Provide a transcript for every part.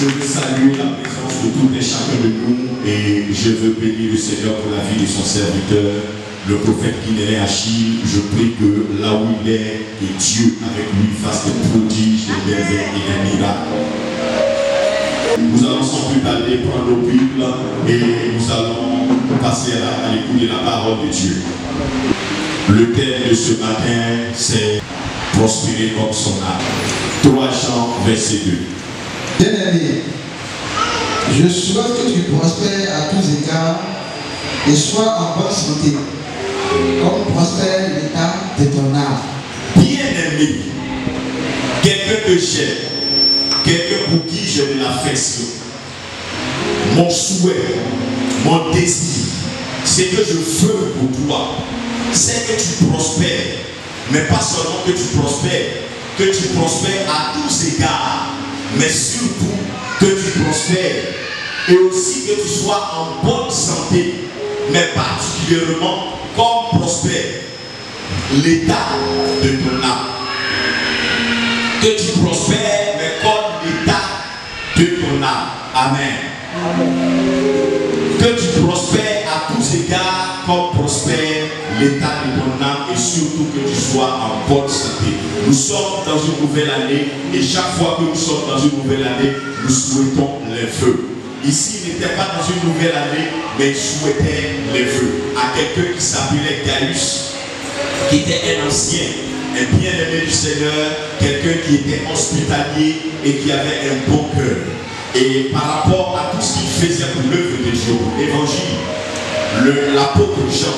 Je veux saluer la présence de tout et chacun de nous et je veux bénir le Seigneur pour la vie de son serviteur, le prophète Guinée Achille. Je prie que là où il est, que Dieu avec lui fasse des prodiges, des merveilles et des miracles. Nous allons sans plus tarder prendre nos Bibles et nous allons passer à l'écoute de la parole de Dieu. Le thème de ce matin, c'est prospérer comme son âme. 3 Jean, verset 2. Bien-aimé, je souhaite que tu prospères à tous égards et sois en bonne santé, comme prospère l'état de ton âme. Bien-aimé, quelqu'un que j'aime, quelqu'un pour qui j'ai de l'affection, mon souhait, mon désir, c'est que je veux pour toi, c'est que tu prospères, mais pas seulement que tu prospères à tous égards, mais surtout que tu prospères et aussi que tu sois en bonne santé, mais particulièrement comme prospère l'état de ton âme. Que tu prospères, mais comme l'état de ton âme. Amen. Que tu prospères à tous égards comme prospère l'état de ton âme et surtout que tu sois en bonne santé. Nous sommes dans une nouvelle année et chaque fois que nous sommes dans une nouvelle année, nous souhaitons les vœux. Ici, il n'était pas dans une nouvelle année, mais il souhaitait les vœux à quelqu'un qui s'appelait Gaius, qui était un ancien, un bien-aimé du Seigneur, quelqu'un qui était hospitalier et qui avait un bon cœur. Et par rapport à tout ce qu'il faisait pour l'œuvre de Dieu, l'évangile, l'apôtre Jean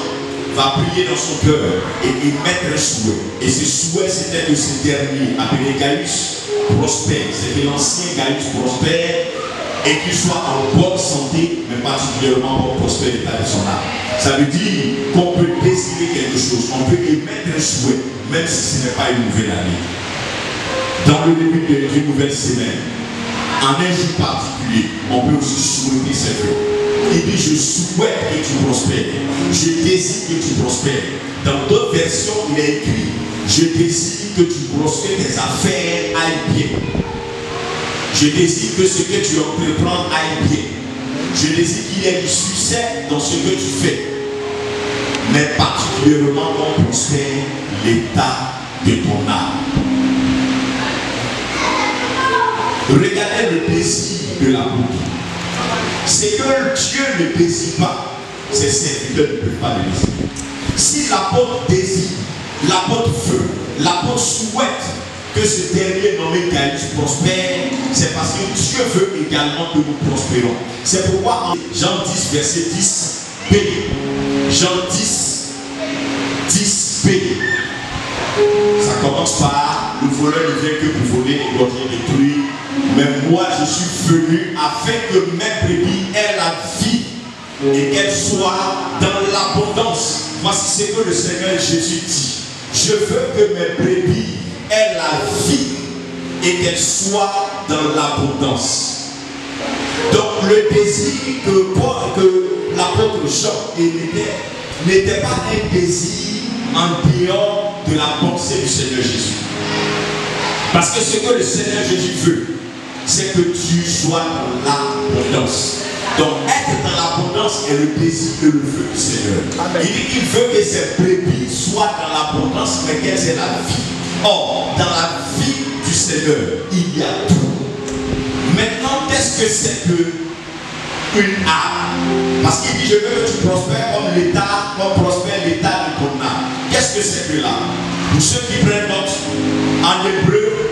va prier dans son cœur et il mettre un souhait. Et ce souhait, c'était que ce dernier, appelé Gaius, prospère. C'est que l'ancien Gaius prospère et qu'il soit en bonne santé, mais particulièrement pour prospérer l'état de son âme. Ça veut dire qu'on peut désirer quelque chose, on peut émettre un souhait, même si ce n'est pas une nouvelle année. Dans le début d'une nouvelle semaine, en un jour particulier, on peut aussi souhaiter ses vœux. Il dit, je souhaite que tu prospères. Je désire que tu prospères. Dans d'autres versions, il est écrit, je désire que tu prospères, tes affaires aillent bien. Je désire que ce que tu entreprends aille bien. Je désire qu'il y ait du succès dans ce que tu fais. Mais particulièrement qu'on prospère l'état de ton âme. Regardez le désir de l'apôtre. C'est que Dieu ne désire pas, ses serviteurs ne peuvent pas le désirer. Si l'apôtre désire, l'apôtre veut, l'apôtre souhaite que ce dernier nommé Gaius prospère, c'est parce que Dieu veut également que nous prospérons. C'est pourquoi en Jean 10, verset 10b, Jean 10, 10b, ça commence par le voleur ne vient que pour voler, égorger, détruire. Mais moi je suis venu afin que mes brebis aient la vie et qu'elles soient dans l'abondance. Voici ce que le Seigneur Jésus dit. Je veux que mes brebis aient la vie et qu'elles soient dans l'abondance. Donc le désir que l'apôtre Jean émettait n'était pas un désir en dehors de la pensée du Seigneur Jésus. Parce que ce que le Seigneur Jésus veut, c'est que tu sois dans l'abondance. Donc être dans l'abondance est le désir et le vœu du Seigneur. Amen. Il dit qu'il veut que ses brebis soient dans l'abondance, mais qu'elles aient la vie. Or, dans la vie du Seigneur, il y a tout. Maintenant, qu'est-ce que c'est qu'une âme? Parce qu'il dit, je veux que tu prospères comme prospère l'état de ton âme. Qu'est-ce que c'est que l'âme? Pour ceux qui prennent note, en hébreu,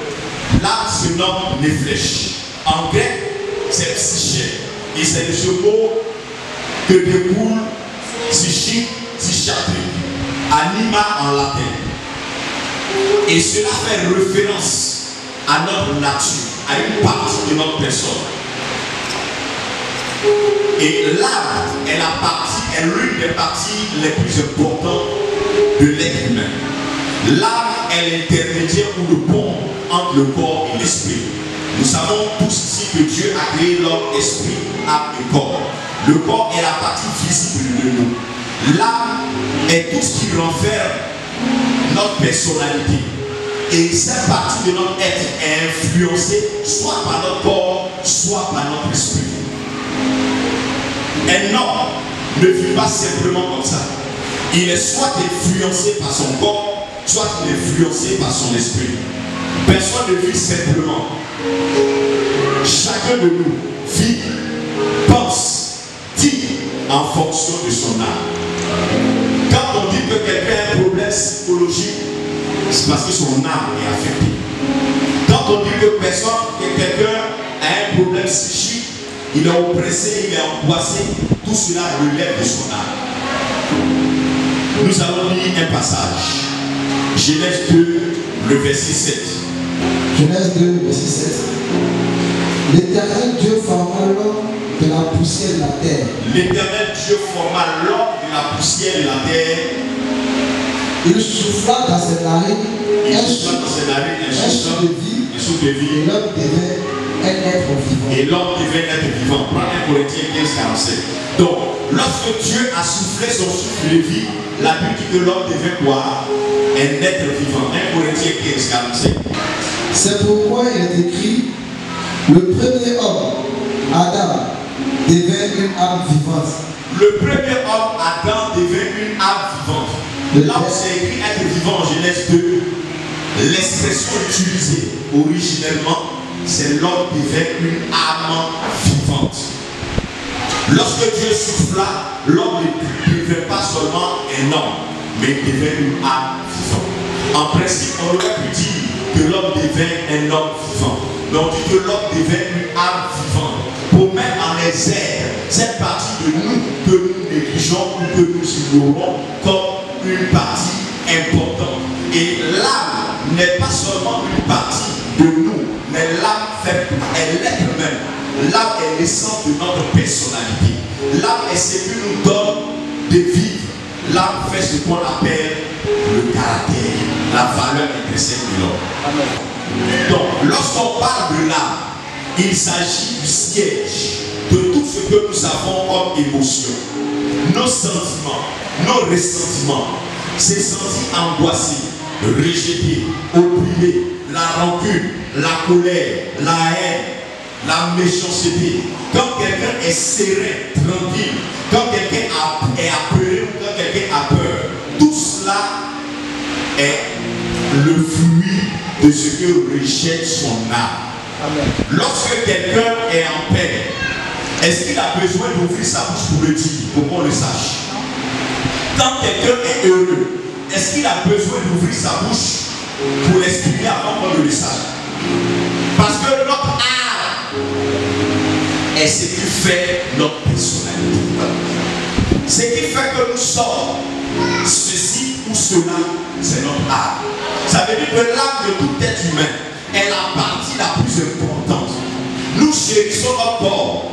L'âme se nomme Nefesh. En grec, c'est psyché. Et c'est de ce mot que découle psychique, psychiatrique, anima en latin. Et cela fait référence à notre nature, à une partie de notre personne. Et l'âme est l'une des parties les plus importantes de l'être humain. L'âme est l'intermédiaire ou le pont entre le corps et l'esprit. Nous savons tous ici que Dieu a créé l'homme, esprit, âme et corps. Le corps est la partie visible de nous. L'âme est tout ce qui renferme notre personnalité. Et cette partie de notre être est influencée soit par notre corps, soit par notre esprit. Un homme ne vit pas simplement comme ça. Il est soit influencé par son corps, soit influencé par son esprit. Personne ne vit simplement. Chacun de nous vit, pense, dit en fonction de son âme. Quand on dit que quelqu'un a un problème psychologique, c'est parce que son âme est affectée. Quand on dit que quelqu'un a un problème psychique, il est oppressé, il est angoissé, tout cela relève de son âme. Nous allons lire un passage. Genèse 2, le verset 7. Genèse 2, verset 7. L'Éternel Dieu forma l'homme de la poussière de la terre. L'Éternel Dieu forma l'homme de la poussière de la terre. Il souffla dans ses narines un souffle de vie, et l'homme devait un être vivant. Et l'homme devait être vivant. Prends 1 Corinthiens 15, 47. Donc, lorsque Dieu a soufflé son souffle de vie, la Bible dit que l'homme devait quoi? Un être vivant. 1 Corinthiens 15, 47. C'est pourquoi il est écrit, le premier homme, Adam, devait une âme vivante. Le premier homme, Adam, devait une âme vivante. Là où c'est écrit être vivant en Genèse 2, l'expression utilisée originellement, c'est l'homme devait une âme vivante. Lorsque Dieu souffla, l'homme ne devait pas seulement un homme, mais il devait une âme vivante. En principe, on aurait pu dire que l'homme devait un homme vivant. Mais on dit que l'homme devait une âme vivante. Pour mettre en exergue cette partie de nous que nous négligeons ou que nous ignorons comme une partie importante. Et l'âme n'est pas seulement une partie de nous, mais l'âme est l'être même. L'âme est l'essence de notre personnalité. L'âme est ce qui nous donne de vivre. L'âme fait ce qu'on appelle le caractère, la valeur intrinsèque de l'homme. Donc, lorsqu'on parle de l'âme, il s'agit du siège de tout ce que nous avons comme émotion. Nos sentiments, nos ressentiments, ces sentiments angoissés, rejetés, opprimés, la rancune, la colère, la haine, la méchanceté. Quand quelqu'un est serein, tranquille, quand quelqu'un est apeuré ou quand quelqu'un a peur, tout cela est le fruit de ce que rejette son âme. Amen. Lorsque quelqu'un est en paix, est-ce qu'il a besoin d'ouvrir sa bouche pour le dire, pour qu'on le sache? Quand quelqu'un est heureux, est-ce qu'il a besoin d'ouvrir sa bouche pour l'exprimer avant qu'on le sache? Parce que notre âme est ce qui fait notre personnalité. Ce qui fait que nous sommes ceci ou cela, c'est notre âme. Ça veut dire que l'âme de tout être humain est la partie la plus importante. Nous chérissons notre corps,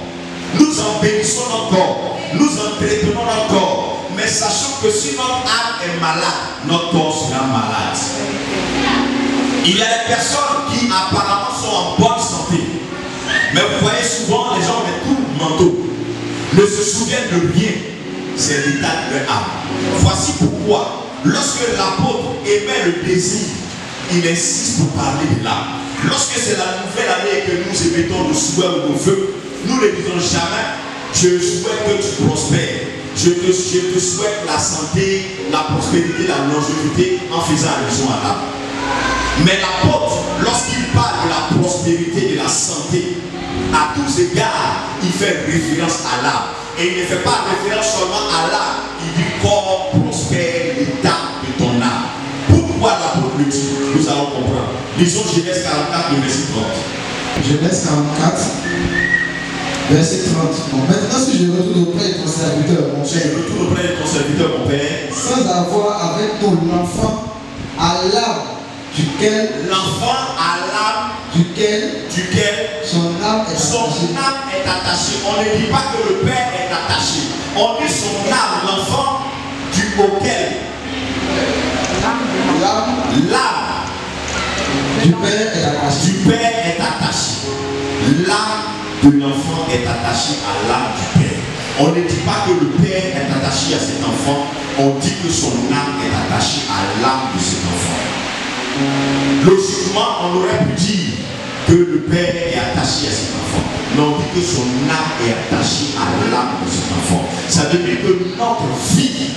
nous embellissons notre corps, nous entretenons notre corps, mais sachant que si notre âme est malade, notre corps sera malade. Il y a des personnes qui apparemment sont en bonne santé, mais vous voyez souvent les gens avec tout mentaux ne se souviennent de rien. C'est l'état de leur âme. Voici pourquoi, lorsque l'apôtre émet le désir, il insiste pour parler de l'âme. Lorsque c'est la nouvelle année que nous émettons le souhait ou le vœu, nous ne disons jamais je souhaite que tu prospères. Je te souhaite la santé, la prospérité, la longévité en faisant allusion à l'âme. Mais l'apôtre, lorsqu'il parle de la prospérité et de la santé, à tous égards, il fait référence à l'âme. Et il ne fait pas référence seulement à l'âme, il dit corps prospère l'état de ton âme. Pourquoi l'apôtre le dit? Nous allons comprendre. Lisons Genèse 44, le verset 30. Genèse 44, verset 30. Bon, maintenant, si je retourne auprès de ton serviteur, mon Je père, retourne auprès de ton serviteur, mon père, sans avoir avec ton enfant à l'âme duquel l'enfant à l'âme duquel son âme est attachée. On ne dit pas que le père est attaché. On dit son âme, l'enfant auquel l'âme du père est attaché. L'âme de l'enfant est attachée à l'âme du père. On ne dit pas que le père est attaché à cet enfant. On dit que son âme est attachée à l'âme de cet enfant. Logiquement, on aurait pu dire que le père est attaché à cet enfant. Mais on dit que son âme est attachée à l'âme de cet enfant. Ça veut dire que notre vie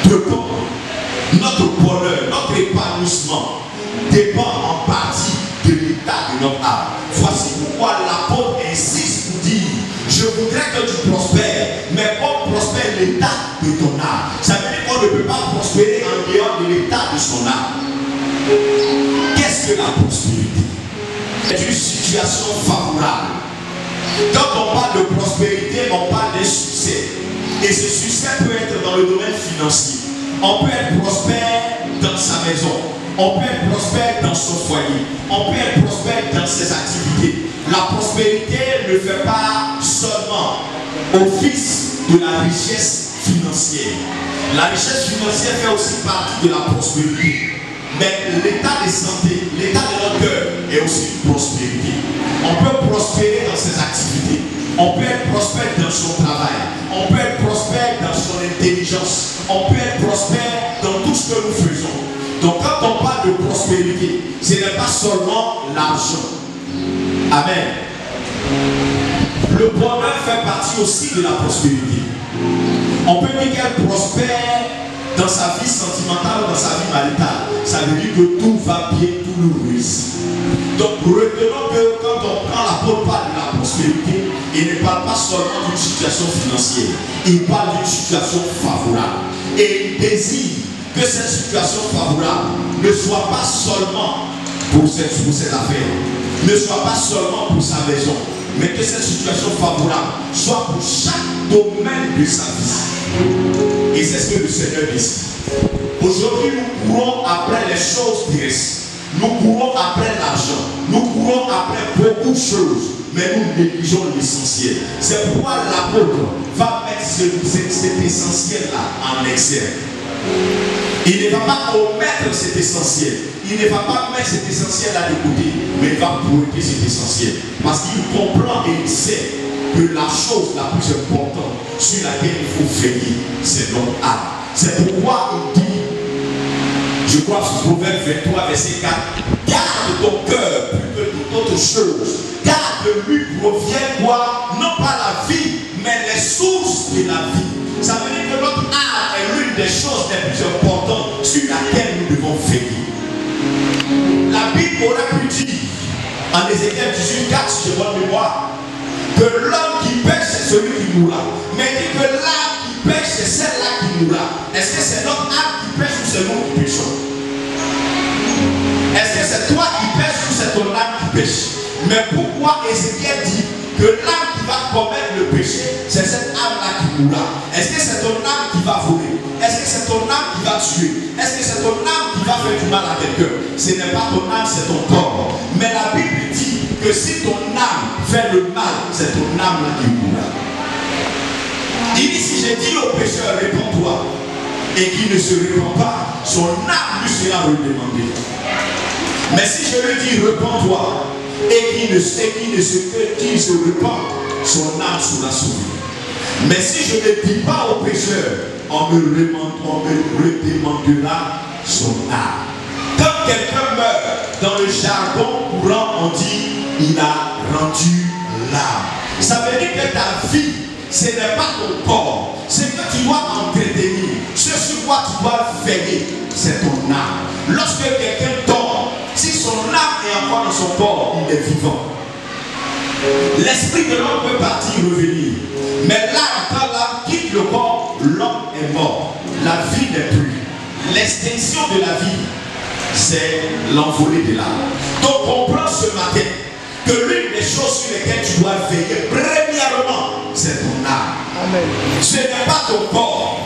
dépend, notre bonheur, notre épanouissement dépend en partie de l'état de notre âme. Voici pourquoi l'apôtre insiste pour dire: je voudrais que tu prospères, mais comme prospère l'état de ton âme. Ça veut dire qu'on ne peut pas prospérer en dehors de l'état de son âme. Qu'est-ce que la prospérité? C'est une situation favorable. Quand on parle de prospérité, on parle d'un succès. Et ce succès peut être dans le domaine financier. On peut être prospère dans sa maison. On peut être prospère dans son foyer. On peut être prospère dans ses activités. La prospérité ne fait pas seulement office de la richesse financière. La richesse financière fait aussi partie de la prospérité. Mais l'état de santé, l'état de notre cœur est aussi une prospérité. On peut prospérer dans ses activités. On peut être prospère dans son travail. On peut être prospère dans son intelligence. On peut être prospère dans tout ce que nous faisons. Donc quand on parle de prospérité, ce n'est pas seulement l'argent. Amen. Le bonheur fait partie aussi de la prospérité. On peut dire qu'elle prospère dans sa vie sentimentale ou dans sa vie maritale. Ça veut dire que tout va bien, tout nous réussit. Donc retenons que quand on prend l'apôtre parle de la prospérité, il ne parle pas seulement d'une situation financière, il parle d'une situation favorable. Et il désire que cette situation favorable ne soit pas seulement pour ses affaires, ne soit pas seulement pour sa maison, mais que cette situation favorable soit pour chaque domaine de sa vie. Et c'est ce que le Seigneur dit. Aujourd'hui, nous courons après les choses terrestres. Nous courons après l'argent. Nous courons après beaucoup de choses. Mais nous négligeons l'essentiel. C'est pourquoi l'apôtre va mettre cet essentiel-là en exergue. Il ne va pas omettre cet essentiel. Il ne va pas mettre cet essentiel-là de côté. Mais il va pointer cet essentiel. Parce qu'il comprend et il sait que la chose la plus importante sur laquelle il faut veiller, c'est notre âme. C'est pourquoi il dit, je crois que ce Proverbe 23, verset 4, garde ton cœur plus que toute autre chose, car de lui provient quoi? Non pas la vie, mais les sources de la vie. Ça veut dire que notre âme est l'une des choses les plus importantes sur laquelle nous devons veiller. La Bible aurait pu dire, en Ézéchiel 18, 4, si je bonne mémoire, que l'homme qui pêche, c'est celui qui mourra. Mais il dit que l'âme qui pêche, c'est celle-là qui mourra. Est-ce que c'est notre âme qui pêche ou c'est nous qui pêchons? Est-ce que c'est toi qui pêches ou c'est ton âme qui pêche? Mais pourquoi Ézéchiel dit que l'âme qui va commettre le péché, c'est cette âme-là qui mourra? Est-ce que c'est ton âme qui va voler? Est-ce que c'est ton âme qui va tuer? Est-ce que c'est ton âme qui va faire du mal à quelqu'un? Ce n'est pas ton âme, c'est ton corps. Mais la Bible dit que si ton âme fait le mal, c'est ton âme-là qui mourra. Il dit, si j'ai dit au pécheur, réponds-toi, et qu'il ne se répand pas, son âme lui sera redemandée. Mais si je lui dis, réponds-toi, et qu'il se répand, son âme sera sauvée. Mais si je ne dis pas au pécheur, on me redemandera son âme. Quand quelqu'un meurt, dans le jargon courant, on dit, il a rendu l'âme. Ça veut dire que ta vie, ce n'est pas ton corps. Ce que tu dois entretenir, ce sur quoi tu dois veiller, c'est ton âme. Lorsque quelqu'un dort, si son âme est encore dans son corps, il est vivant. L'esprit de l'homme peut partir, revenir. Mais l'âme, quand l'âme quitte le corps, l'homme est mort. La vie n'est plus. L'extinction de la vie c'est l'envolée de l'âme. Donc comprends ce matin que l'une des choses sur lesquelles tu dois veiller, premièrement, c'est ton âme. Amen. Ce n'est pas ton corps.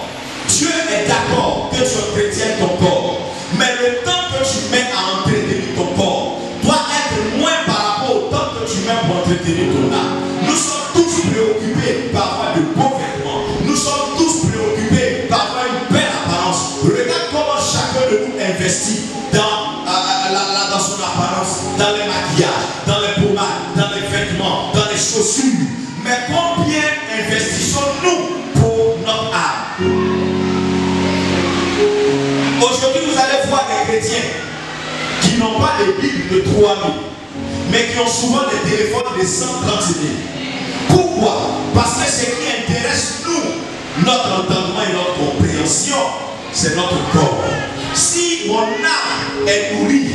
Dieu est d'accord que tu entretiennes ton corps. Mais le temps que tu mets à entretenir ton corps doit être moins par rapport au temps que tu mets pour entretenir ton âme. Nous sommes tous préoccupés par avoir de beaux vêtements. Nous sommes tous préoccupés par avoir une belle apparence. Regarde comment chacun de nous investit dans son apparence, dans les maquillages, dans les pommades, dans les vêtements, dans les chaussures. Mais combien investissons-nous pour notre âme? Aujourd'hui, vous allez voir des chrétiens qui n'ont pas des Bibles de 3 000, mais qui ont souvent des téléphones de 130 000. Pourquoi? Parce que ce qui intéresse nous, notre entendement et notre compréhension, c'est notre corps. Si mon âme est nourrie,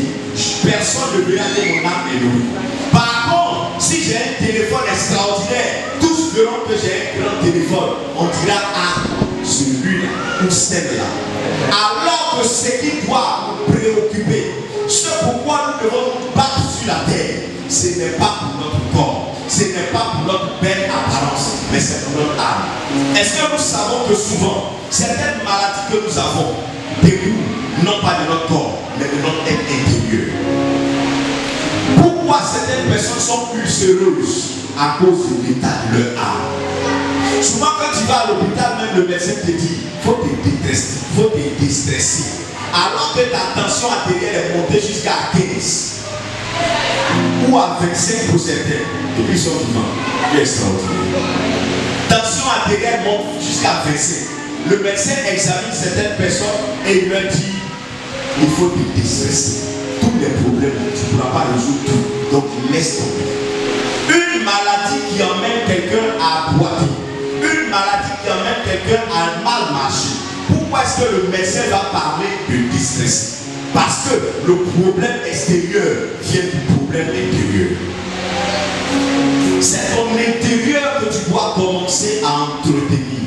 personne ne verra que mon âme est nourrie. Par contre, si j'ai un téléphone extraordinaire, tous verront que j'ai un grand téléphone. On dira, ah, celui-là ou celle-là. Alors que ce qui doit nous préoccuper, ce pourquoi nous devons nous battre sur la terre, ce n'est pas pour notre corps, ce n'est pas pour notre belle apparence, mais c'est pour notre âme. Est-ce que nous savons que souvent, certaines maladies que nous avons découlent non pas de notre corps, mais de notre être intérieur? Pourquoi certaines personnes sont ulcéreuses? À cause de l'état de leur âme. Souvent quand tu vas à l'hôpital, même le médecin te dit, il faut te déstresser. Alors que ta tension artérielle est montée jusqu'à 15 ou à 25 pour certains, et puis ils sont vivants. C'est extraordinaire. Tension artérielle monte jusqu'à 25. Le médecin examine certaines personnes et il leur dit, il faut te déstresser. Tous les problèmes, tu ne pourras pas résoudre tout. Donc laisse tomber. Une maladie qui emmène quelqu'un à boiter, une maladie qui emmène quelqu'un à mal marcher. Pourquoi est-ce que le médecin va parler de distress? Parce que le problème extérieur vient du problème intérieur. C'est ton intérieur que tu dois commencer à entretenir.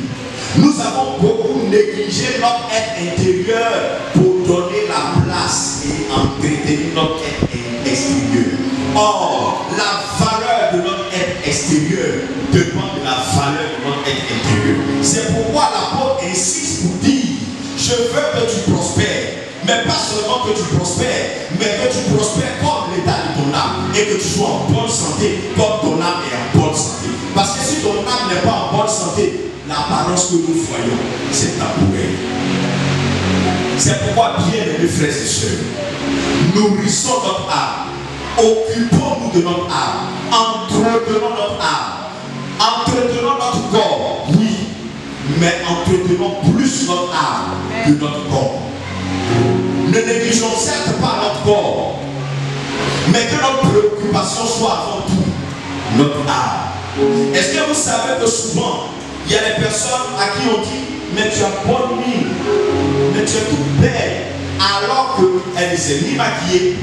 Nous avons beaucoup négligé notre être intérieur pour donner la place et entretenir notre être extérieur. Or, la valeur de notre être extérieur dépend de la valeur de notre être intérieur. C'est pourquoi l'apôtre insiste pour dire, je veux que tu prospères. Mais pas seulement que tu prospères, mais que tu prospères comme l'état de ton âme et que tu sois en bonne santé comme ton âme est en bonne santé. Parce que si ton âme n'est pas en bonne santé, l'apparence que nous voyons, c'est temporaire. C'est pourquoi, bien aimés frères et sœurs, nourrissons notre âme. Occupons-nous de notre âme, entretenons notre âme, entretenons notre corps, oui, mais entretenons plus notre âme que notre corps. Ne négligeons certes pas notre corps, mais que notre préoccupation soit avant tout notre âme. Est-ce que vous savez que souvent, il y a des personnes à qui on dit, mais tu as bonne mine, mais tu es toute belle, alors qu'elle ne s'est ni maquillée,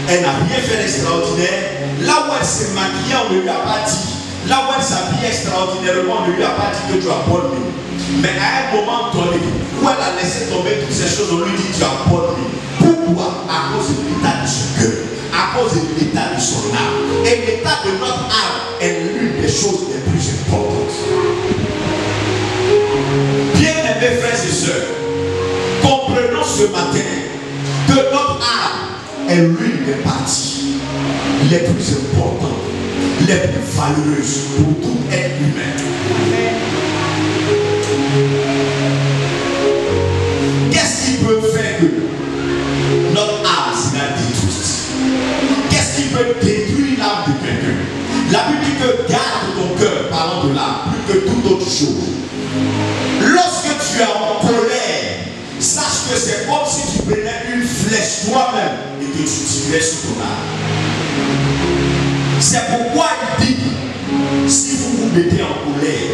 elle n'a rien fait d'extraordinaire. Là où elle s'est maquillée, on ne lui a pas dit. Là où elle s'habille extraordinairement, on ne lui a pas dit que tu as bonne mine. Mais à un moment donné, où elle a laissé tomber toutes ces choses, on lui dit tu as bonne mine. Pourquoi? À cause de l'état de son cœur, à cause de l'état de son âme. Et l'état de notre âme est l'une des choses les plus importantes. Bien-aimés frères et sœurs, comprenons ce matin que notre âme est l'une des parties les plus importantes, les plus valeureuses pour tout être humain. Qu'est-ce qui peut faire que notre âme sera détruite? Qu'est-ce qui peut détruire l'âme de quelqu'un? La Bible dit que garde ton cœur, parlant de l'âme, plus que toute autre chose. Lorsque tu es en colère, sache que c'est comme si tu prenais une flèche toi-même et que tu tirais sur ton âme. C'est pourquoi il dit, si vous vous mettez en colère,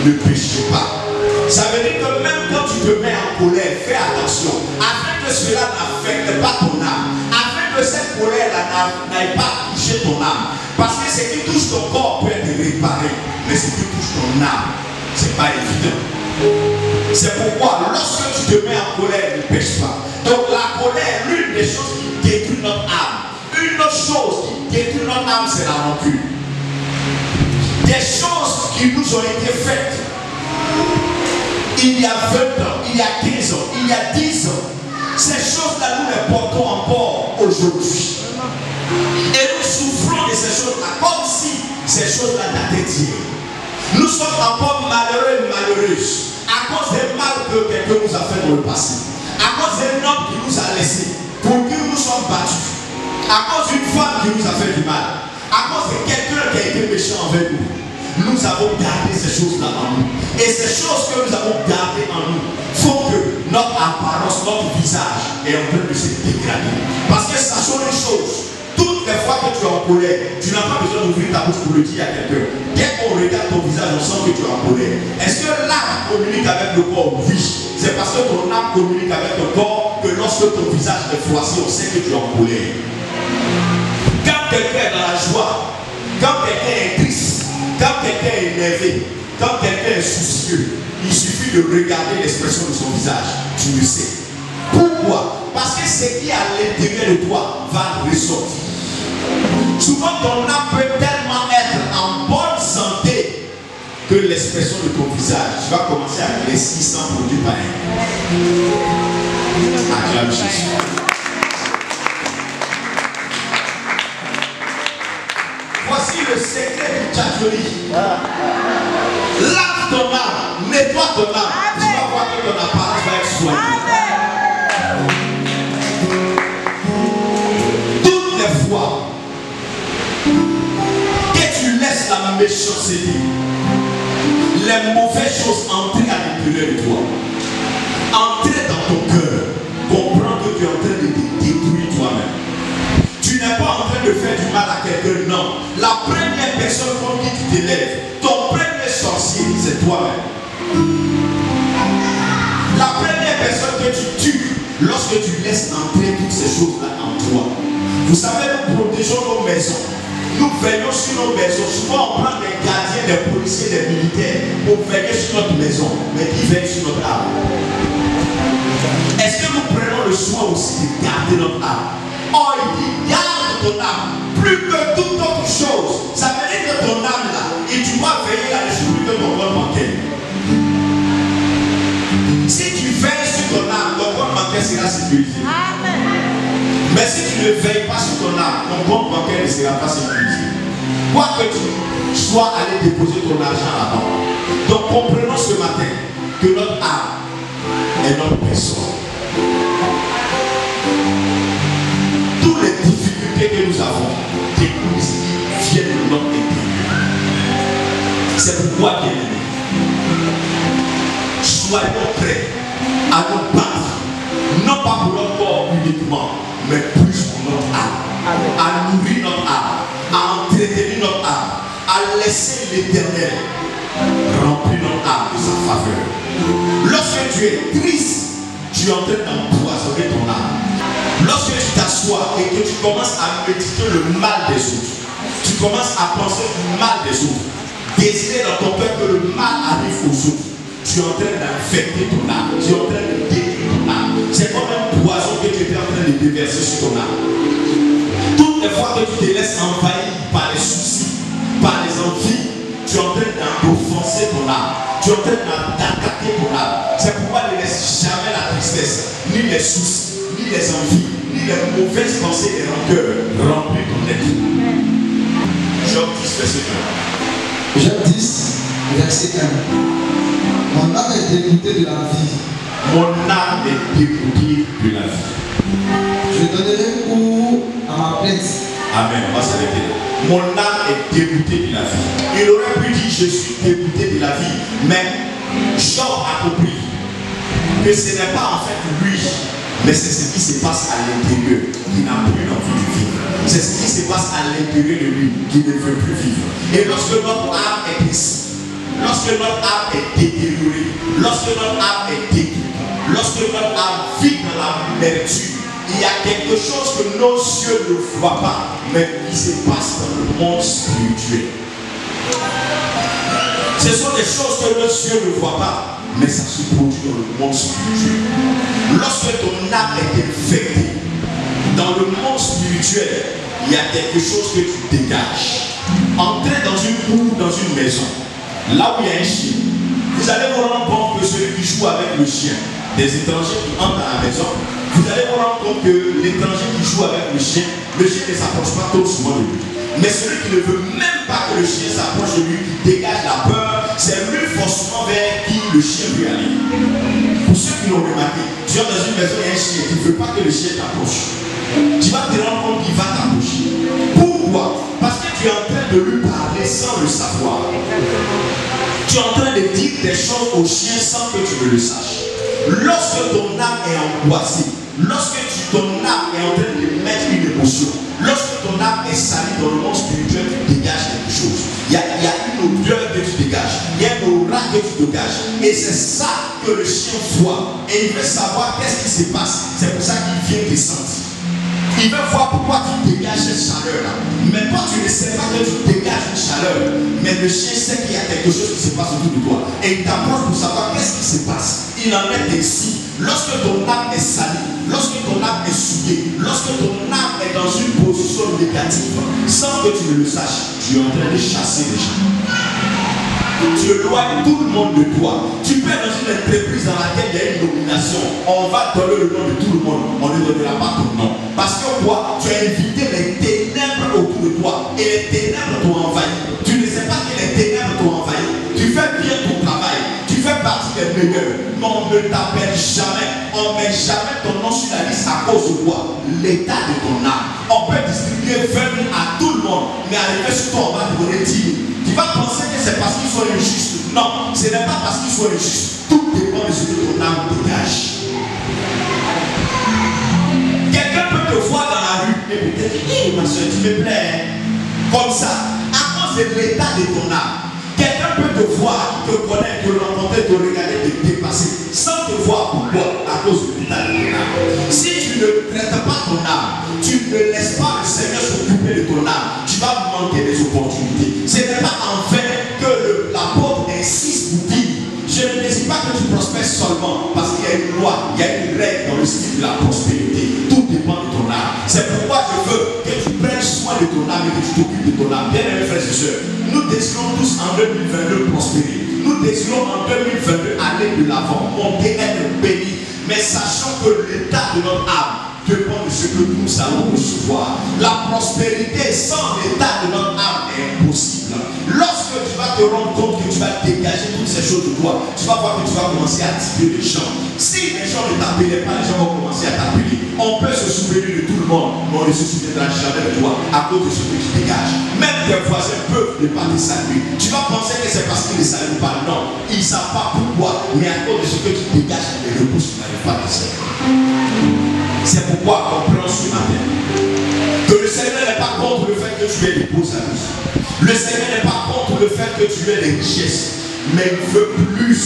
ne péchez pas. Ça veut dire que même quand tu te mets en colère, fais attention, afin que cela n'affecte pas ton âme, afin que cette colère-là n'aille pas toucher ton âme. Parce que ce qui touche ton corps peut être réparé, mais ce qui touche ton âme, ce n'est pas évident. C'est pourquoi lorsque tu te mets en colère, ne pêche pas. Donc la colère, l'une des choses qui détruit notre âme. Une autre chose qui détruit notre âme, c'est la rancune. Des choses qui nous ont été faites il y a 20 ans, il y a 15 ans, il y a 10 ans. Ces choses-là, nous les portons encore aujourd'hui. Et nous souffrons de ces choses-là comme si ces choses-là dataient d'hier. Nous sommes encore malheureux et malheureuses à cause des mal que quelqu'un nous a fait dans le passé, à cause d'un homme qui nous a laissés, pour qui nous sommes battus, à cause d'une femme qui nous a fait du mal, à cause de quelqu'un qui a été méchant envers nous. Nous avons gardé ces choses-là en nous. Et ces choses que nous avons gardées en nous font que notre apparence, notre visage est en train de se dégrader. Parce que sachons une chose, toutes les fois que tu es en colère, tu n'as pas besoin d'ouvrir ta bouche pour le dire à quelqu'un. Dès qu'on regarde ton visage, on sent que tu es en colère. Est-ce que l'âme communique avec le corps? Oui. C'est parce que ton âme communique avec ton corps que lorsque ton visage est froissé, on sait que tu es en colère. Quand quelqu'un est dans la joie, quand quelqu'un est triste, quand quelqu'un est énervé, quand quelqu'un est soucieux, il suffit de regarder l'expression de son visage. Tu le sais. Pourquoi? Parce que ce qui est à l'intérieur de toi va ressortir. Souvent, ton âme peut tellement être en bonne santé que l'expression de ton visage, tu vas commencer à laisser sans produit pareil. Acclame Jésus. Voici le secret du tchatcholi. Lave ton âme, nettoie ton âme. Tu vas voir que ton apparence va être soignée. Toutes les fois que tu laisses la méchanceté, les mauvaises choses entrer à l'intérieur de toi, entrer dans ton cœur, comprends que tu es en train de te détruire toi-même. Tu n'es pas en train de faire du mal à quelqu'un, non. La première personne contre qui tu t'élèves, ton premier sorcier, c'est toi-même. La première personne que tu tues lorsque tu laisses entrer toutes ces choses-là en toi. Vous savez, nous protégeons nos maisons. Nous veillons sur nos maisons. Souvent, on prend des gardiens, des policiers, des militaires pour veiller sur notre maison, mais qui veillent sur notre âme. Est-ce que nous prenons le soin aussi de garder notre âme? Oh, il dit, garde ton âme plus que toute autre chose. Ça veut dire que ton âme là, et tu dois veiller à la sécurité de ton compte bancaire. Si tu veilles sur ton âme, ton compte bancaire sera sécurisé. Amen. Mais si tu ne veilles pas sur ton âme, ton compte bancaire ne sera pas sécurisé. Quoi que tu sois allé déposer ton argent là-bas. Donc comprenons ce matin que notre âme est notre personne. Toutes les difficultés que nous avons, viennent de notre intérieur. C'est pourquoi, bien aimé, soyons prêts à nous battre, non pas pour notre corps uniquement, mais plus pour notre âme, à nourrir notre âme, à entretenir notre âme, à laisser l'Éternel remplir notre âme de sa faveur. Lorsque tu es triste, tu es en train d'empoisonner ton âme. Lorsque tu t'assois et que tu commences à méditer le mal des autres, tu commences à penser du mal des autres, désirer dans ton cœur que le mal arrive aux autres, tu es en train d'infecter ton âme, tu es en train de détruire ton âme. C'est comme un poison que tu es en train de déverser sur ton âme. Toutes les fois que tu te laisses envahir par les soucis, par les envies, tu es en train d'offenser ton âme, tu es en train d'attaquer ton âme. C'est pourquoi ne laisse jamais la tristesse, ni les soucis, ni les envies, ni les mauvaises pensées et rancœurs remplir ton être. Job 10, verset 1. Job 10, verset 1. Mon âme est dégoûtée de la vie. Mon âme est dégoûtée de la vie. Je donnerai cours à ma plainte. Amen. On va s'arrêter là. Mon âme est dégoûtée de la vie. Il aurait pu dire je suis dégoûté de la vie. Mais Job a compris que ce n'est pas en fait lui, mais c'est ce qui se passe à l'intérieur qui n'a plus envie de vivre. C'est ce qui se passe à l'intérieur de lui qui ne veut plus vivre. Et lorsque notre âme est ici, lorsque notre âme est détériorée, lorsque notre âme est détruite, lorsque notre âme vit dans l'amertume, il y a quelque chose que nos yeux ne voient pas, mais qui se passe dans le monde spirituel. Ce sont des choses que nos yeux ne voient pas, mais ça se produit dans le monde spirituel. Lorsque ton âme est infectée, dans le monde spirituel, il y a quelque chose que tu dégages. Entrez dans une cour, dans une maison, là où il y a un chien, vous allez vous rendre compte que celui qui joue avec le chien, des étrangers qui entrent dans la maison, vous allez vous rendre compte que l'étranger qui joue avec le chien ne s'approche pas trop souvent de lui. Mais celui qui ne veut même pas que le chien s'approche de lui, qui dégage la peur, c'est lui forcément vers qui le chien veut aller. Pour ceux qui l'ont remarqué, tu es dans une maison, il y a un chien, tu ne veux pas que le chien t'approche. Tu vas te rendre compte qu'il va t'approcher. Pourquoi? Parce que tu es en train de lui parler sans le savoir. Tu es en train de dire des choses au chien sans que tu ne le saches. Lorsque ton âme est angoissée, lorsque ton âme est en train de mettre une émotion, lorsque ton âme est salie dans le monde spirituel, tu dégages quelque chose. Il y a une odeur que tu dégages, il y a un aura que tu dégages. Et c'est ça que le chien voit. Et il veut savoir qu'est-ce qui se passe. C'est pour ça qu'il vient te sentir. Il veut voir pourquoi tu dégages cette chaleur-là. Mais toi, tu ne sais pas que tu dégages une chaleur. Mais le chien sait qu'il y a quelque chose qui se passe autour de toi. Et il t'approche pour savoir qu'est-ce qui se passe. Il en est ainsi. Lorsque ton âme est salie, lorsque ton âme est souillée, lorsque ton âme est dans une position négative, sans que tu ne le saches, tu es en train de chasser les gens. Tu éloignes tout le monde de toi. Tu peux être dans une entreprise dans laquelle il y a une domination. On va donner le nom de tout le monde. On ne donnera pas ton nom. Parce que quoi? Tu as invité les ténèbres autour de toi. Et les ténèbres t'ont envahi. Tu ne sais pas que les ténèbres t'ont envahi. Tu fais bien ton travail. Tu fais partie des meilleurs. Mais on ne t'appelle jamais. On ne met jamais ton nom sur la liste à cause de quoi? L'état de ton âme. On peut distribuer 20 000 à tout le monde. Mais arriver sur toi, on va te donner 10 000. Tu vas penser que c'est parce qu'ils sont injustes. Non, ce n'est pas parce qu'ils sont injustes. Tout dépend de ce que ton âme dégage. Quelqu'un peut te voir dans la rue et peut-être dire, hey, ma soeur, tu me plais. Comme ça, à cause de l'état de ton âme. Quelqu'un peut te voir, te connaître, te rencontrer, te regarder, te dépasser, sans te voir. Pourquoi? À cause de l'état de ton âme. Si tu ne traites pas ton âme, tu ne laisses pas le Seigneur s'occuper de ton âme, tu vas manquer des opportunités. Ce n'est pas en fait que l'apôtre insiste pour dire, je ne dis pas que tu prospères seulement parce qu'il y a une loi, il y a une règle dans le style de la prospérité. Tout dépend de ton âme. C'est pourquoi je veux que tu prennes soin de ton âme et que tu t'occupes de ton âme. Bien aimés frères et sœurs, nous désirons tous en 2022 prospérer. Nous désirons en 2022 aller de l'avant, monter, être bénis. Mais sachant que l'état de notre âme dépend de ce que nous allons recevoir. La prospérité sans l'état de notre âme est impossible. Lorsque tu vas te rendre compte que tu vas dégager toutes ces choses de toi, tu vas voir que tu vas commencer à attirer les gens. Si les gens ne t'appelaient pas, les gens vont commencer à t'appeler. On peut se souvenir de tout le monde, mais on ne se souviendra jamais de toi à cause de ce que tu dégages. Même tes voisins peuvent ne pas te saluer. Tu vas penser que c'est parce qu'ils ne saluent pas. Non, ils ne savent pas pourquoi, mais à cause de ce que tu dégages, les repousses n'arrivent pas à te saluer. C'est pourquoi on prend ce matin que le Seigneur n'est pas contre le fait que tu aies des beaux amis. Le Seigneur n'est pas contre le fait que tu aies des richesses, mais il veut plus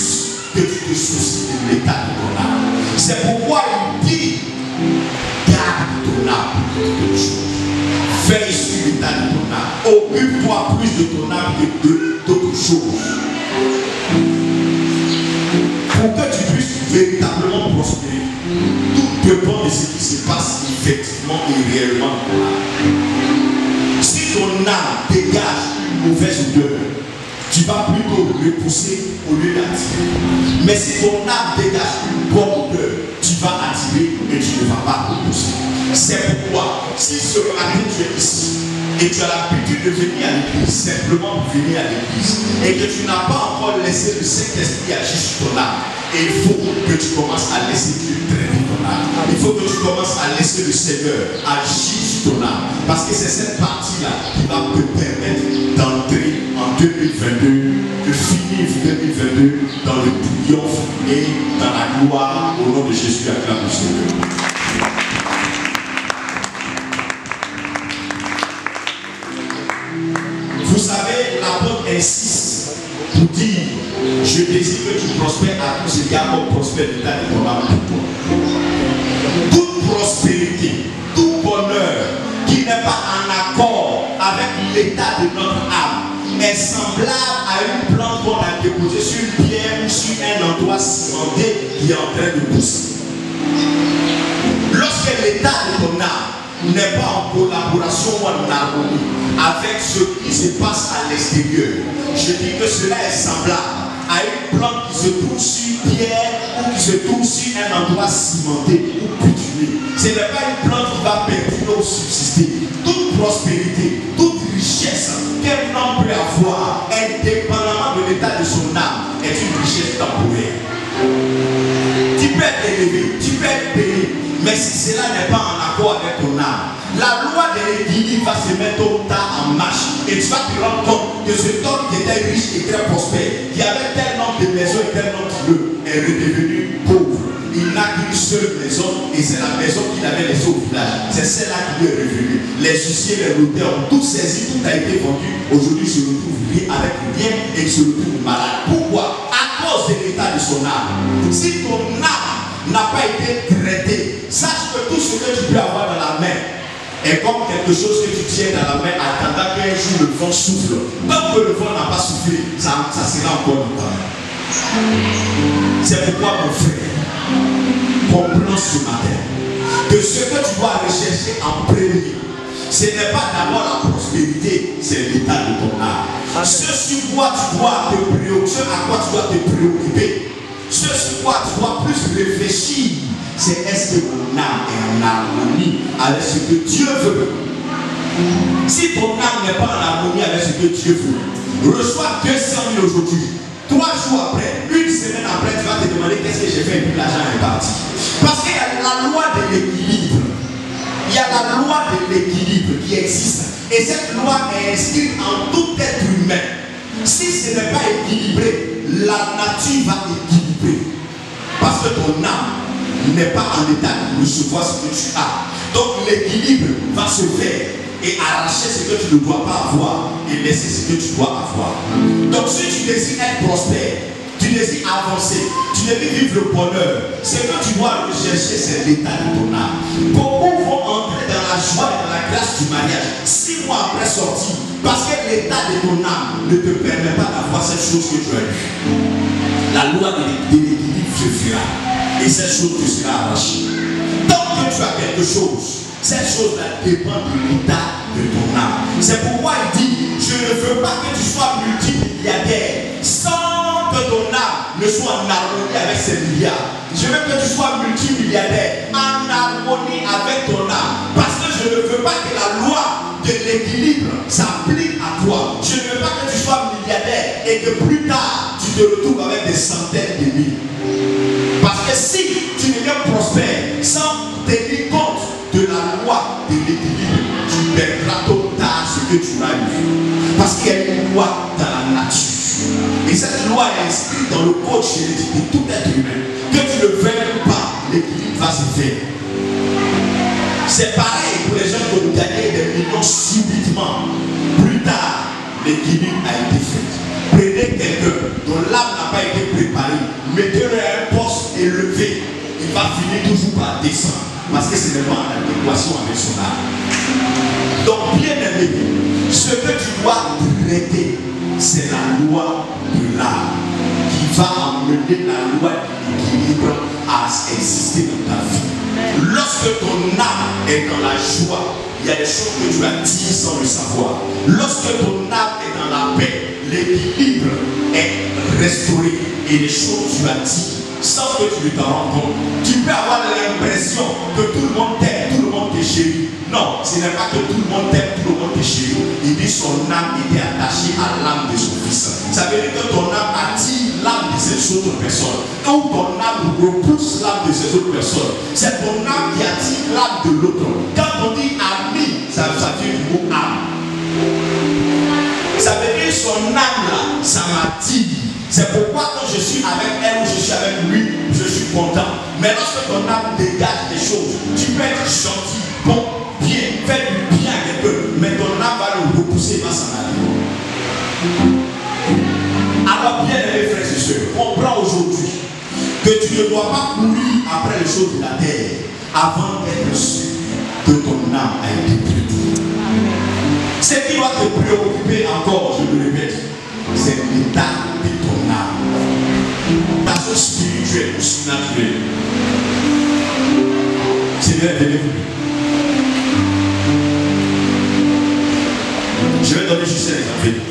que tu te soucies de l'état de ton âme. C'est pourquoi il dit, garde ton âme pour quelque chose. Veille sur l'état de ton âme. Occupe-toi plus de ton âme que d'autres choses. Pour que tu puisses véritablement prospérer. Tout dépend de ce qui se passe effectivement et réellement dans ton âme. Si ton âme dégage une mauvaise odeur, tu vas plutôt repousser au lieu d'attirer. Mais si ton âme dégage une bonne odeur, tu vas attirer et tu ne vas pas repousser. C'est pourquoi, si ce matin tu es ici et tu as l'habitude de venir à l'église, simplement pour venir à l'église, et que tu n'as pas encore laissé le Saint-Esprit agir sur ton âme, et il faut que tu commences à laisser Dieu traiter ton âme. Il faut que tu commences à laisser le Seigneur agir sur ton âme. Parce que c'est cette partie-là qui va te permettre d'entrer en 2022, de finir 2022 dans le triomphe et dans la gloire au nom de Jésus. Acclame le Seigneur. Vous savez, l'apôtre insiste pour dire, je désire que tu prospères à tous égards comme prospère l'état de ton âme pour toi. Toute prospérité, tout bonheur qui n'est pas en accord avec l'état de notre âme est semblable à une plante qu'on a déposée sur une pierre ou sur un endroit cimenté qui est en train de pousser. Lorsque l'état de ton âme n'est pas en collaboration ou en harmonie avec ce qui se passe à l'extérieur, je dis que cela est semblable à une plante qui se trouve sur une pierre ou qui se trouve sur un endroit cimenté ou bituminé. Ce n'est pas une plante qui va perdurer ou subsister. Toute prospérité, toute richesse qu'un homme peut avoir, indépendamment de l'état de son âme, est une richesse temporaire. Tu peux être élevé, tu peux être payé, mais si cela n'est pas en accord avec ton âme, la loi de l'équilibre va se mettre tôt ou tard en marche et tu vas te rendre compte que cet homme qui était riche et très prospère, qui avait tel nombre de maisons et tel nombre de est redevenu pauvre. Il n'a qu'une seule maison et c'est la maison qu'il avait laissée au village. C'est celle-là qui lui est revenue. Les huissiers, les notaires ont tout saisi, tout a été vendu. Aujourd'hui, il se retrouve avec rien et il se retrouve malade. Pourquoi? À cause de l'état de son âme. Si ton âme n'a pas été traitée, sache que tout ce que tu peux avoir dans la main est comme quelque chose que tu tiens dans la main attendant qu'un jour le vent souffle. Tant que le vent n'a pas soufflé, ça sera encore longtemps. C'est pourquoi mon frère, comprends ce matin que ce que tu dois rechercher en premier, ce n'est pas d'abord la prospérité, c'est l'état de ton âme. Ce sur quoi tu dois te préoccuper, ce à quoi tu dois te préoccuper, ce sur quoi tu dois plus réfléchir, c'est est-ce que ton âme est en harmonie avec ce que Dieu veut. Si ton âme n'est pas en harmonie avec ce que Dieu veut, reçois 200 000 aujourd'hui. 3 jours après, une semaine après, tu vas te demander qu'est-ce que j'ai fait et puis l'argent est parti. Parce qu'il y a la loi de l'équilibre. Il y a la loi de l'équilibre qui existe. Et cette loi est inscrite en tout être humain. Si ce n'est pas équilibré, la nature va équilibrer. Parce que ton âme n'est pas en état de recevoir ce que tu as. Donc l'équilibre va se faire et arracher ce que tu ne dois pas avoir et laisser ce que tu dois avoir. Donc si tu désires être prospère, tu désires avancer, tu désires vivre le bonheur, ce que tu dois rechercher, c'est l'état de ton âme. Beaucoup vont entrer dans la joie et dans la grâce du mariage 6 mois après sortie, parce que l'état de ton âme ne te permet pas d'avoir cette chose que tu as eue. La loi de l'équilibre se fera et cette chose te sera arrachée. Tant que tu as quelque chose, cette chose-là dépend de l'état de ton âme. C'est pourquoi il dit, je ne veux pas que tu sois multimilliardaire sans que ton âme ne soit en harmonie avec ses milliards. Je veux que tu sois multimilliardaire en harmonie avec ton âme. Parce que je ne veux pas que la loi de l'équilibre s'applique à toi. Je ne veux pas que tu sois milliardaire et que plus tard tu te retrouves avec des centaines de mille. Parce que si tu deviens prospère sans tenir compte de la loi de l'équilibre, tu perdras tôt ou tard ce que tu as eu. Parce qu'il y a une loi dans la nature. Et cette loi est inscrite dans le code génétique de tout être humain. Que tu le veuilles ou pas, l'équilibre va se faire. C'est pareil pour les gens qui ont gagné des millions subitement. Plus tard, l'équilibre a été fait. Prenez quelqu'un dont l'âme n'a pas été préparée, mettez-le à un poste élevé, il va finir toujours par descendre. Parce que ce n'est pas en adéquation avec son âme. Donc, bien aimé, ce que tu dois traiter, c'est la loi de l'âme qui va amener la loi de l'équilibre à exister dans ta vie. Lorsque ton âme est dans la joie, il y a des choses que tu as dit sans le savoir. Lorsque ton âme est dans la paix, l'équilibre est restauré et les choses que tu as dit sans que tu ne t'en rends compte. Tu peux avoir l'impression que tout le monde t'aime, tout le monde te chérit. Non, ce n'est pas que tout le monde t'aime, tout le monde te chérit. Il dit son âme était attachée à l'âme de son fils. Ça veut dire que ton âme attire l'âme de ces autres personnes. Ou ton âme repousse l'âme de ces autres personnes. C'est ton âme qui attire l'âme de l'autre. Quand on dit ami, ça vient du mot âme. Ça veut dire son âme là, ça m'attire. C'est pourquoi quand je suis avec elle ou je suis avec lui, je suis content. Mais lorsque ton âme dégage des choses, tu peux être gentil, bon, bien, faire du bien à quelqu'un, mais ton âme va le repousser, il va s'en aller. Alors bien aimés frères et sœurs, comprends aujourd'hui que tu ne dois pas courir après les choses de la terre avant d'être sûr que ton âme a été traitée. Ce qui doit te préoccuper encore, je le répète, c'est l'état de ton âme. Ta chose spirituelle ou surnaturelle. C'est bien, venez-vous. Je vais donner juste un exemple.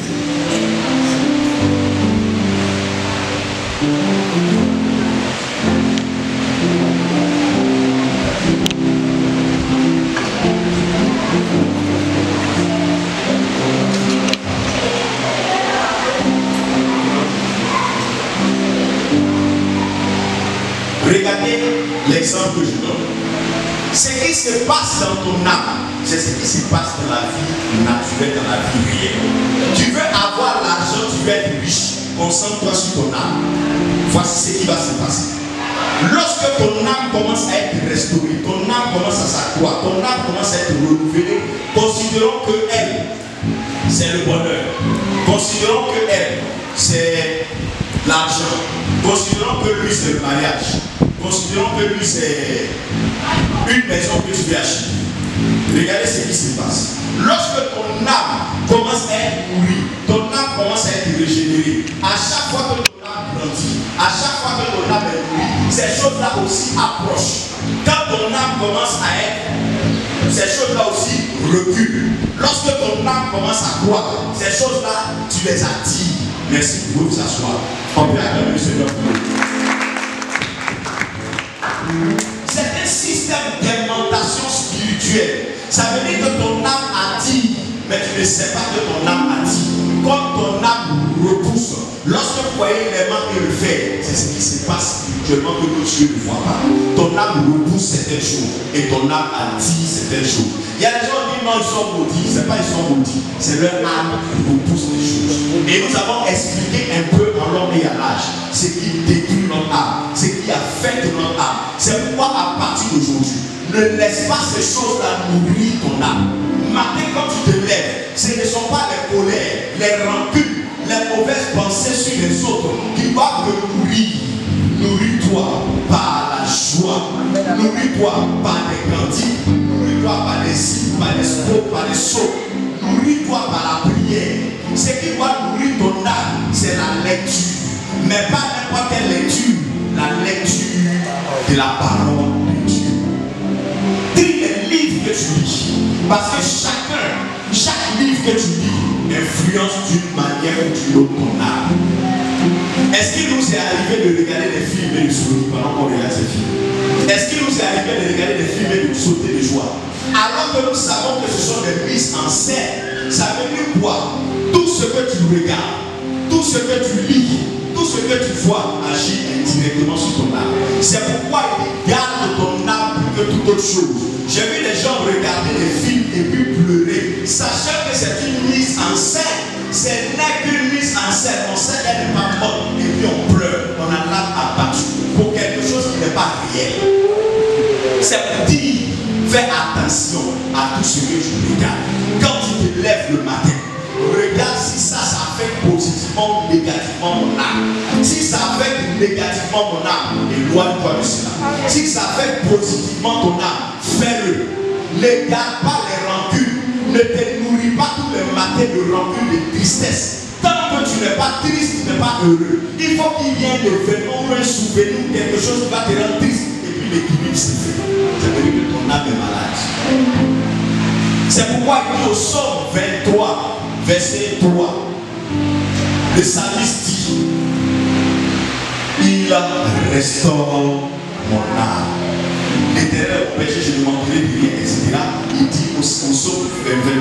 Regardez l'exemple que je donne. Ce qui se passe dans ton âme, c'est ce qui se passe dans la vie naturelle, dans la vie réelle. Tu veux avoir l'argent, tu veux être riche. Concentre-toi sur ton âme. Voici ce qui va se passer. Lorsque ton âme commence à être restaurée, ton âme commence à s'accroître, ton âme commence à être renouvelée, considérons que elle, c'est le bonheur. Considérons que elle, c'est l'argent. Considérons que lui, c'est le mariage. Considérons que lui, c'est une maison que tu veux acheter. Regardez ce qui se passe. Lorsque ton âme commence à être nourrie, ton âme commence à être régénérée, à chaque fois que ton âme grandit, à chaque fois que ton âme est nourrie, ces choses-là aussi approchent. Quand ton âme commence à être, ces choses-là aussi reculent. Lorsque ton âme commence à croître, ces choses-là, tu les attires. Merci, vous pouvez vous asseoir. On peut acclamer le Seigneur pour nous. C'est un système d'alimentation spirituelle. Ça veut dire que ton âme attire, mais tu ne sais pas que ton âme attire. Comme ton âme repousse, lorsque vous voyez les mains et le fer, c'est ce qui se passe spirituellement que nos yeux ne voient pas. Ton âme repousse certaines choses et ton âme attire certaines choses. Il y a des gens qui disent non, ils sont maudits. Ce n'est pas ils sont maudits, c'est leur âme qui repousse les choses. Et nous avons expliqué un peu en l'homme et à l'âge ce qui détruit notre âme, ce qui affecte notre âme. C'est pourquoi à partir d'aujourd'hui, ne laisse pas ces choses-là nourrir ton âme. Matin, quand tu te lèves, ce ne sont pas les colères, les rancunes, les mauvaises pensées sur les autres qui doivent te nourrir. Nourris-toi par la joie, nourris-toi par les cantiques, nourris-toi par les signes, par les scopes, par les sauts, nourris-toi par la prière. Ce qui doit nourrir ton âme, c'est la lecture, mais pas n'importe quelle lecture, la lecture de la parole de Dieu. Trie les livres que tu lis, parce que chaque livre que tu lis influence d'une manière ou d'une autre ton âme. Est-ce qu'il nous est arrivé de regarder des films et de sourire pendant qu'on regarde ces films? Est-ce qu'il nous est arrivé de regarder des films et de sauter de joie? Alors que nous savons que ce sont des mises en scène, ça veut dire quoi? Tout ce que tu regardes, tout ce que tu lis, tout ce que tu vois agit indirectement sur ton âme. C'est pourquoi il garde ton âme plus que toute autre chose. J'ai vu des gens regarder des films et puis pleurer, sachant que c'est une mise en scène. Ce n'est qu'une mise en scène. On sait qu'elle n'est pas morte et puis on pleure. On a l'âme abattue pour quelque chose qui n'est pas réel. C'est pour dire, fais attention à tout ce que tu regardes. Quand tu te lèves le matin, regarde si ça affecte positivement ou négativement mon âme. Si ça affecte négativement mon âme, éloigne-toi de cela. Si ça affecte positivement ton âme, fais-le. Ne garde pas les rancunes. Ne te nourris pas tous les matins de rancune, de tristesse. Tant que tu n'es pas triste, tu n'es pas heureux. Il faut qu'il y ait un événement ou un souvenir, quelque chose qui va te rendre triste. Et puis l'équilibre s'est fait. Ça veut dire que ton âme est malade. C'est pourquoi il dit au Psaume 23, verset 3, le psalmiste dit, il restaure mon âme. L'Éternel au péché, je ne manquerai de rien, etc. Il dit au Psaume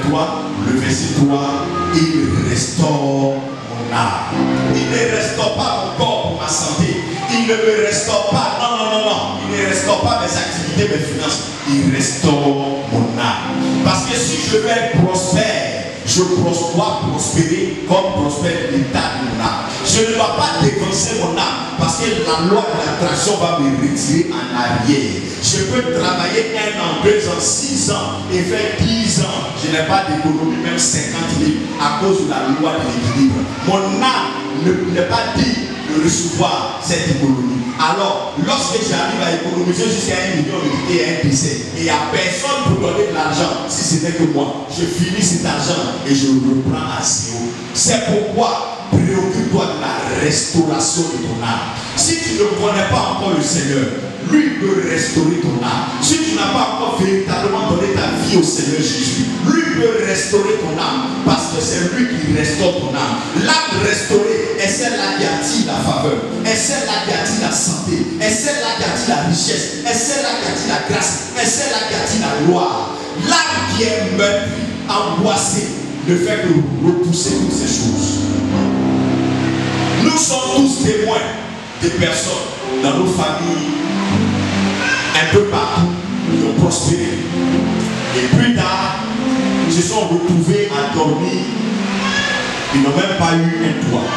23, le verset 3, il restaure mon âme. Il ne restaure pas mon corps pour ma santé. Il ne me restaure pas, non. Il ne restaure pas mes activités, mes finances. Il restaure mon âme. Parce que si je veux être prospère, je dois prospérer comme prospère l'état de mon âme. Je ne dois pas dépenser mon âme parce que la loi de l'attraction va me retirer en arrière. Je peux travailler 1 an, 2 ans, 6 ans et faire 10 ans. Je n'ai pas d'économie, même 50 000 à cause de la loi de l'équilibre. Mon âme n'est pas dit de recevoir cette économie. Alors, lorsque j'arrive à économiser jusqu'à 1 million et un décès, et il n'y a personne pour donner de l'argent, si ce n'est que moi, je finis cet argent et je reprends à zéro. C'est pourquoi préoccupe-toi de la restauration de ton âme. Si tu ne connais pas encore le Seigneur, lui peut restaurer ton âme. Si tu n'as pas encore véritablement donné ta vie au Seigneur Jésus, lui peut restaurer ton âme, parce que c'est lui qui restaure ton âme. L'âme restaurée est celle-là qui attire la faveur, est celle-là qui attire la santé, est celle-là qui attire la richesse, est celle-là qui attire la grâce, est celle-là qui attire la gloire. L'âme qui est meurtrie, angoissée, ne fait que repousser toutes ces choses. Nous sommes tous témoins des personnes dans nos familles, un peu partout, qui ont prospéré. Et plus tard, ils se sont retrouvés à dormir. Ils n'ont même pas eu un toit.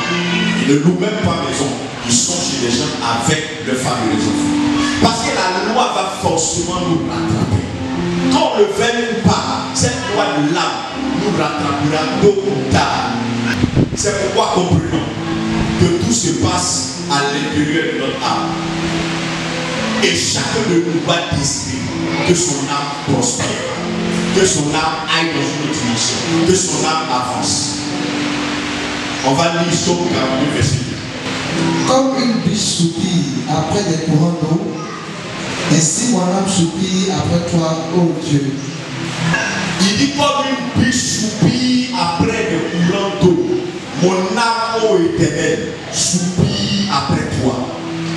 Ils ne louent même pas maison. Ils sont chez les gens avec leur famille et les enfants. Parce que la loi va forcément nous rattraper. Quand on le fait ou pas, cette loi de l'âme nous rattrapera tôt ou tard. C'est pourquoi comprenons que tout se passe à l'intérieur de notre âme. Et chacun de nous va décider que son âme prospère, que son âme aille dans une autre direction, que son âme avance. On va lire Psaume 42, verset 2. Comme une biche soupire après des courants d'eau, ainsi mon âme soupire après toi, ô Dieu. Il dit comme une biche soupire après des courants d'eau, mon âme, ô Éternel, soupire après toi.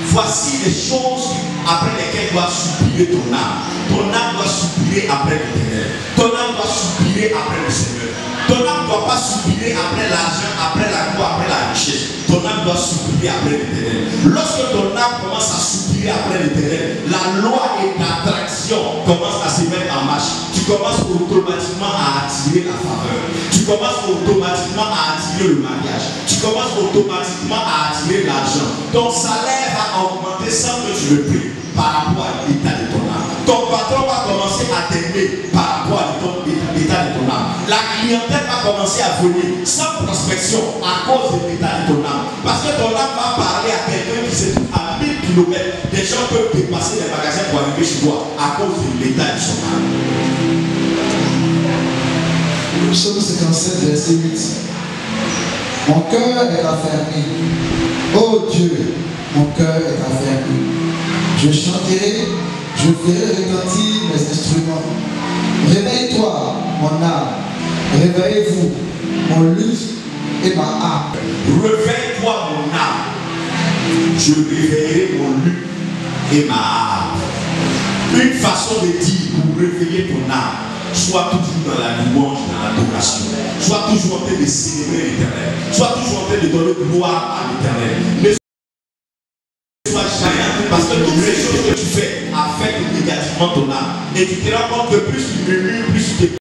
Voici les choses après lesquelles doit soupirer ton âme. Ton âme doit soupirer après l'Éternel. Ton âme doit soupirer après le Seigneur. Ton âme ne doit pas soupirer après l'argent, après la gloire, après la richesse. Ton âme doit soupirer après l'Éternel. Lorsque ton âme commence à soupirer après l'Éternel, la loi et l'attraction commencent à se mettre en marche. Tu commences automatiquement à attirer la faveur. Tu commences automatiquement à attirer le mariage. Tu commences automatiquement à attirer l'argent. Ton salaire va augmenter sans que tu le pries par rapport à l'état de ton âme. Ton patron va commencer à t'aimer par rapport à l'état de ton âme. La clientèle va commencer à venir sans prospection à cause de l'état de ton âme. Parce que ton âme va parler à quelqu'un qui se trouve à 1000 km. Des gens peuvent dépasser les magasins pour arriver chez toi à cause de l'état de son âme. Psaume 57, verset 8. Mon cœur est affermi. Ô Dieu, mon cœur est affermi. Je chanterai, je ferai retentir mes instruments. Réveille-toi, mon âme. Réveillez-vous, mon luth et ma harpe. Réveille-toi, mon âme. Je réveillerai mon luth et ma harpe. Une façon de dire pour réveiller ton âme. Sois toujours dans la louange, dans l'adoration. Sois toujours en train de célébrer l'Éternel. Sois toujours en train de donner gloire à l'Éternel. Ne sois jamais, parce que toutes les choses que tu fais affectent négativement ton âme. Et tu te rends compte que plus tu murmures, plus tu te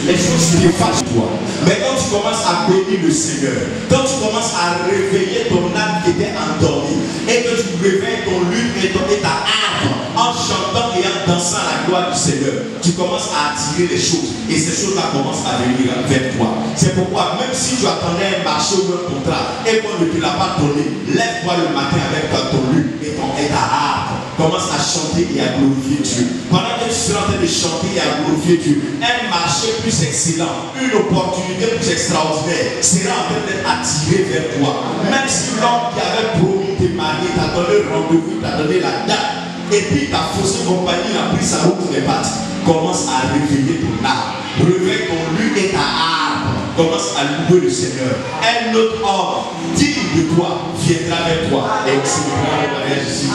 les choses s'effacent toi. Mais quand tu commences à bénir le Seigneur, quand tu commences à réveiller ton âme qui était endormie, et que tu réveilles ton luth et ta harpe en chantant et en dansant la gloire du Seigneur, tu commences à attirer les choses et ces choses-là commencent à venir vers toi. C'est pourquoi même si tu attendais un marché ou un contrat et qu'on ne te l'a pas donné, lève-toi le matin avec ton luth et ta harpe. Commence à chanter et à glorifier Dieu. Pendant que tu seras en train de chanter et à glorifier Dieu, un marché plus excellent, une opportunité plus extraordinaire sera en train d'être attiré vers toi. Même si l'homme qui avait promis de te marier t'a donné le rendez-vous, t'a donné la date, et puis ta fausse compagnie a pris sa route des pattes, commence à réveiller ton âme. Réveille ton luth et ta harpe. Commence à louer le Seigneur. Un autre homme digne de toi viendra vers toi et on célébrera le mariage ici.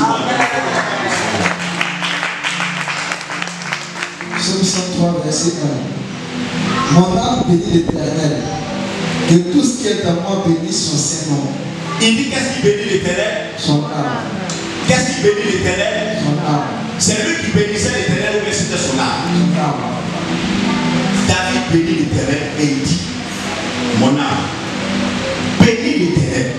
Psaume 103, verset 1. Mon âme bénit l'Éternel. Que tout ce qui est à moi bénisse son Saint-Nom. Il dit qu'est-ce qui bénit l'Éternel? Son âme. Qu'est-ce qui bénit l'Éternel? Son âme. C'est lui qui bénissait l'Éternel ou bien c'était son âme? Son âme. David bénit l'Éternel et il dit, mon âme, bénis l'Éternel.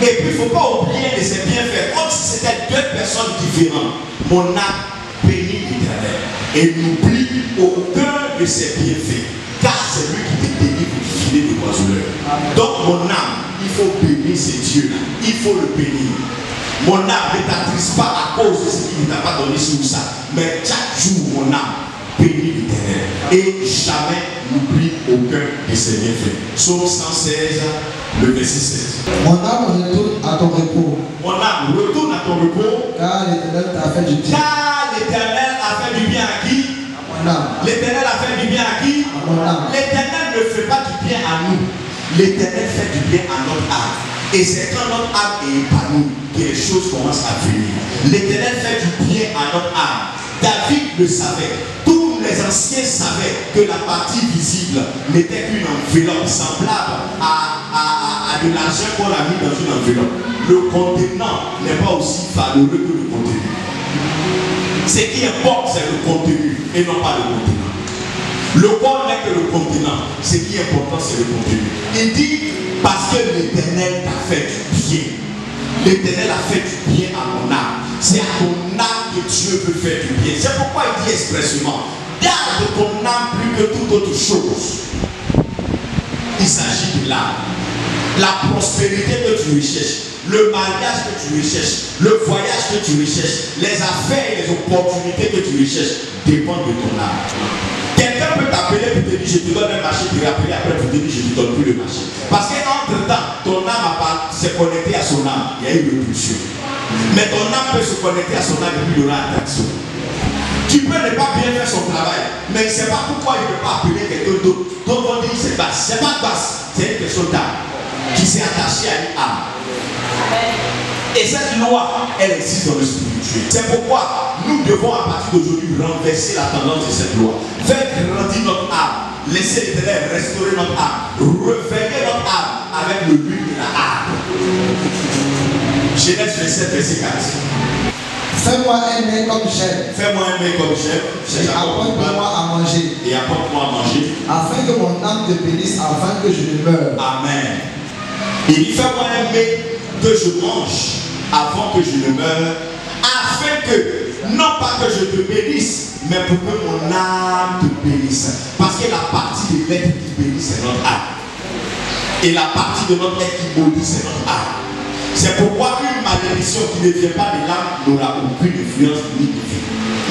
Et puis il ne faut pas oublier de ses bienfaits, comme si c'était deux personnes différentes. Mon âme bénit l'Éternel et n'oublie aucun de ses bienfaits, car c'est lui qui te délivre du filet des oiseleurs. Donc mon âme, il faut bénir ces dieux-là, il faut le bénir. Mon âme ne t'attriste pas à cause de ce qu'il ne t'a pas donné sur ça, mais chaque jour mon âme bénit l'Éternel. et jamais n'oublie aucun de ses bienfaits. Psaume 116, le verset 16. Mon âme retourne à ton repos. Mon âme retourne à ton repos. Car l'Éternel t'a fait du bien. Car l'Éternel a fait du bien à qui? À mon âme. L'Éternel a fait du bien à qui? À mon âme. L'Éternel ne fait pas du bien à nous. L'Éternel fait du bien à notre âme. Et c'est quand notre âme est épanouie que les choses commencent à venir. L'Éternel fait du bien à notre âme. David le savait. Tous les anciens savaient que la partie visible n'était qu'une enveloppe semblable à de l'argent qu'on a mis dans une enveloppe. Le contenant n'est pas aussi valeureux que le contenu. Ce qui importe, c'est le contenu et non pas le contenant. Le corps n'est que le contenant. Ce qui est important, c'est le contenu. Il dit, parce que l'Éternel t'a fait du bien. L'Éternel a fait du bien à mon âme. C'est à ton âme que Dieu veut faire du bien. C'est pourquoi il dit expressément, garde ton âme plus que toute autre chose. Il s'agit de l'âme. La prospérité que tu recherches, le mariage que tu recherches, le voyage que tu recherches, les affaires et les opportunités que tu recherches dépendent de ton âme. Quelqu'un peut t'appeler pour te dire je te donne un marché, te rappeler après pour te dire je ne te donne plus le marché. Parce qu'entre-temps, ton âme s'est connectée à son âme, il y a eu une répulsion. Mais ton âme peut se connecter à son âme et puis il y aura attraction. Tu peux ne pas bien faire son travail, mais il ne sait pas pourquoi il ne peut pas appeler quelqu'un d'autre. Donc on dit c'est basse. C'est pas basse, c'est une question d'âme qui s'est attachée à une âme. Et cette loi, elle existe dans le spirituel. C'est pourquoi nous devons à partir d'aujourd'hui renverser la tendance de cette loi. Faire grandir notre âme. Laisser l'Éternel restaurer notre âme. Réveiller notre âme avec le but de la âme. Genèse 27, verset 4. Fais-moi aimer comme j'aime. Fais-moi aimer comme j'aime. Et apporte-moi à manger. Et apporte-moi à manger. Afin que mon âme te bénisse, afin que je ne meure. Amen. Il dit fais-moi aimer que je mange avant que je ne meure, afin que, non pas que je te bénisse, mais pour que mon âme te bénisse. Parce que la partie de l'être qui bénit, c'est notre âme. Et la partie de notre être qui maudit, c'est notre âme. C'est pourquoi une malédiction qui ne vient pas de l'âme n'aura aucune influence ni de vie.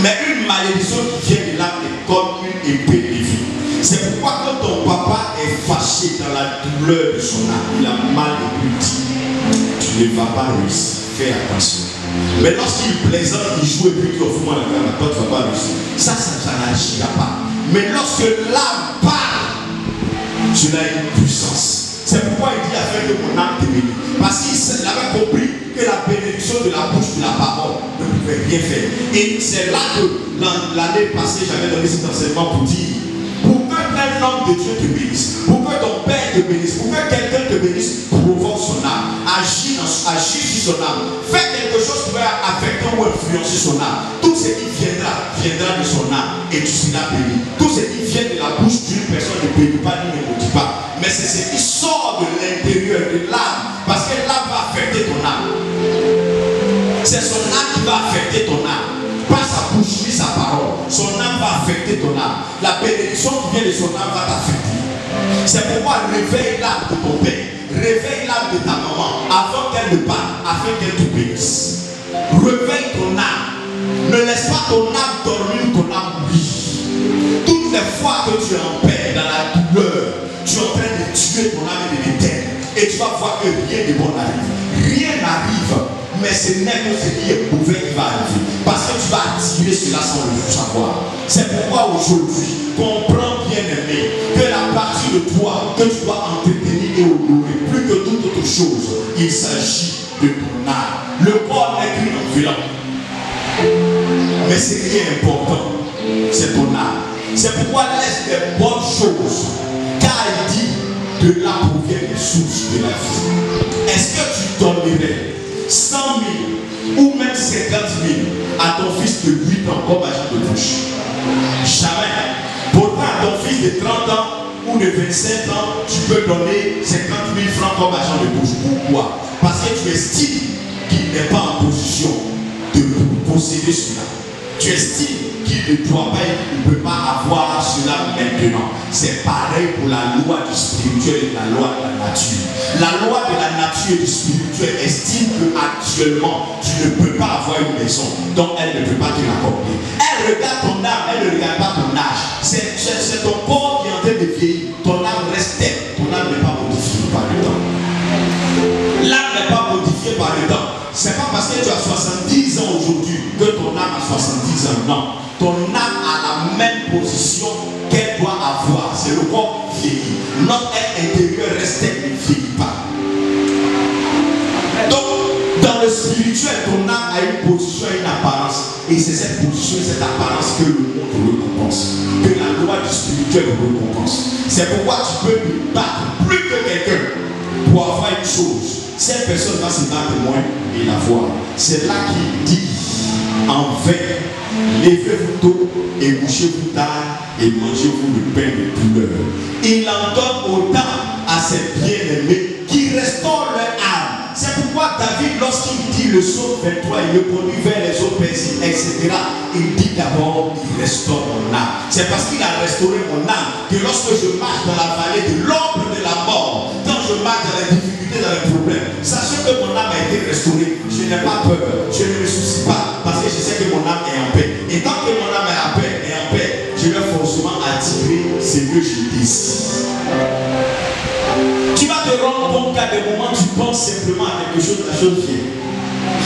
Mais une malédiction qui vient de l'âme est comme une épée de vie. C'est pourquoi quand ton papa est fâché dans la douleur de son âme, il a mal écouté, tu ne vas pas réussir. Fais attention. Mais lorsqu'il plaisante, il joue et puis qu'il offre moi la gamme, toi tu ne vas pas réussir. Ça n'agira pas. Mais lorsque l'âme parle, cela a une puissance. C'est pourquoi il dit afin que mon âme te bénisse. Parce qu'il avait compris que la bénédiction de la bouche de la parole ne pouvait rien faire. Et c'est là que l'année passée, j'avais donné cet enseignement pour dire, pour qu'un homme de Dieu te bénisse, pour que ton père te bénisse, pour que quelqu'un te bénisse, provoque son âme, agis sur son âme, fais quelque chose qui va affecter ou influencer son âme. Tout ce qui viendra de son âme et tu seras béni. Tout ce qui vient de la bouche d'une personne ne bénit pas ni ne maudit pas. Mais c'est ce qui sort de l'intérieur de l'âme, parce que l'âme va affecter ton âme. C'est son âme qui va affecter ton âme. Pas sa bouche ni sa parole. Son âme va affecter ton âme. La bénédiction qui vient de son âme va t'affecter. C'est pourquoi réveille l'âme de ton père. Réveille l'âme de ta maman avant qu'elle ne parte, afin qu'elle te bénisse. Réveille ton âme. Ne laisse pas ton âme dormir, ton âme oublier. Toutes les fois que tu es en paix, dans la douleur, tu es en train de tuer ton âme et de l'éteindre. Et tu vas voir que rien de bon n'arrive. Rien n'arrive. Mais ce n'est que ce qui est mauvais qui va arriver. Parce que tu vas attirer cela sans le savoir. C'est pourquoi aujourd'hui, comprends bien aimé, que la partie de toi que tu dois entretenir et honorer, plus que toute autre chose, il s'agit de ton âme. Le corps n'est qu'une enveloppe. Mais ce qui est important, c'est ton âme. C'est pourquoi laisse des bonnes choses. Car il dit, de là proviennent les sources de la vie. Est-ce que tu donnerais 100 000 ou même 50 000 à ton fils de 8 ans comme agent de bouche? Jamais. Pourtant, à ton fils de 30 ans ou de 25 ans, tu peux donner 50 000 francs comme agent de bouche. Pourquoi? Parce que tu estimes qu'il n'est pas en position de posséder cela. tu estimes qu'il ne doit pas, il ne peut pas avoir cela maintenant. C'est pareil pour la loi du spirituel et la loi de la nature. La loi de la nature et du spirituel estime que actuellement tu ne peux pas avoir une maison, donc elle ne peut pas te l'accorder. Elle regarde ton âme, elle ne regarde pas ton âge. C'est ton corps qui est en train de vieillir. Ton âme reste telle. Ton âme n'est pas modifiée par le temps. L'âme n'est pas modifiée par le temps. C'est pas parce que tu as 70 ans aujourd'hui que ton âme a 70 ans. Non. Ton âme a la même position qu'elle doit avoir. C'est le corps qui vieillit. Notre être intérieur reste tel, ne vieillit pas. Donc, dans le spirituel, ton âme a une position et une apparence. Et c'est cette position et cette apparence que le monde récompense. Que la loi du spirituel récompense. C'est pourquoi tu peux te battre plus que quelqu'un pour avoir une chose. Cette personne va se battre moins et la voir. C'est là qu'il dit en vain, levez-vous tôt et couchez-vous tard et mangez-vous le pain de douleur. Il en donne autant à ses bien-aimés qui restaurent leur âme. C'est pourquoi David, lorsqu'il dit le psaume 23, il le conduit vers les eaux paisibles, etc., il dit d'abord, il restaure mon âme. C'est parce qu'il a restauré mon âme que lorsque je marche dans la vallée de l'ombre de la mort, quand je marche dans les difficultés, dans les problèmes, sachez que mon âme a été restaurée. Je n'ai pas peur, je ne me soucie pas, parce que je sais que mon âme est en paix. Et tant que mon âme est en paix, je vais forcément attirer ce que je désire. Tu vas te rendre compte qu'à des moments, tu penses simplement à quelque chose, la chose vient.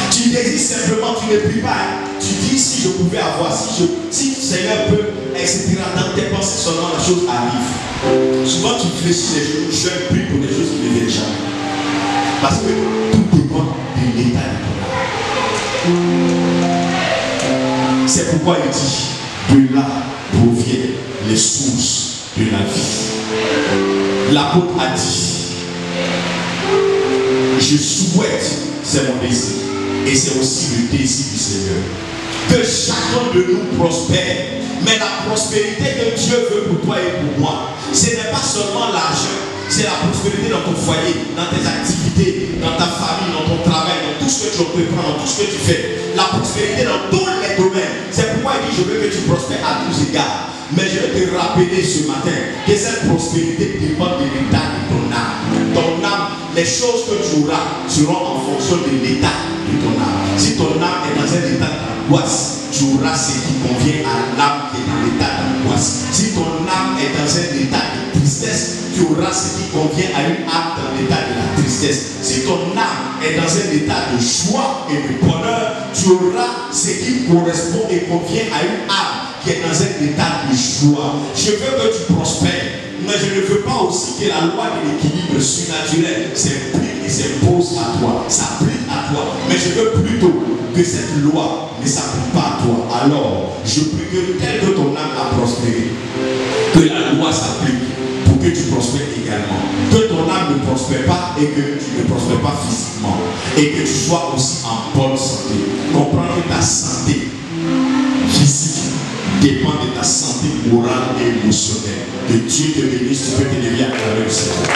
Tu désires simplement, tu ne pries pas. Tu dis si je pouvais avoir, si le Seigneur peut, etc. Dans tes pensées seulement, la chose arrive. Souvent, tu fléchis les choses, je prie pour des choses qui ne viennent jamais. Parce que tout dépend de l'état de ton âme. C'est pourquoi il dit, de là proviennent les sources de la vie. L'apôtre a dit, je souhaite, c'est mon désir, et c'est aussi le désir du Seigneur, que chacun de nous prospère. Mais la prospérité que Dieu veut pour toi et pour moi, ce n'est pas seulement l'argent, c'est la prospérité dans ton foyer, dans tes activités, dans ta famille, dans ton travail, dans tout ce que tu entreprends, dans tout ce que tu fais. La prospérité dans tous les domaines. C'est pourquoi il dit, je veux que tu prospères à tous égards. Mais je vais te rappeler ce matin que cette prospérité dépend de l'état de ton âme. Ton âme, les choses que tu auras seront en fonction de l'état de ton âme. Si ton âme est dans un état d'angoisse, tu auras ce qui convient à l'âme qui est dans l'état d'angoisse. Si ton âme est dans un état de tristesse, tu auras ce qui convient à une âme dans l'état de la tristesse. Si ton âme est dans un état de joie et de bonheur, tu auras ce qui correspond et convient à une âme qui est dans un état de joie. Je veux que tu prospères, mais je ne veux pas aussi que la loi de l'équilibre surnaturel s'implique et s'impose à toi, s'applique à toi. Mais je veux plutôt que cette loi ne s'applique pas à toi. Alors, je prie que tel que ton âme a prospéré, que la loi s'applique pour que tu prospères également. Que ton âme ne prospère pas et que tu ne prospères pas physiquement. Et que tu sois aussi en bonne santé. Comprends que ta santé physique dépend de ta santé morale et émotionnelle. Que Dieu te bénisse, tu peux te lever à travers le Seigneur.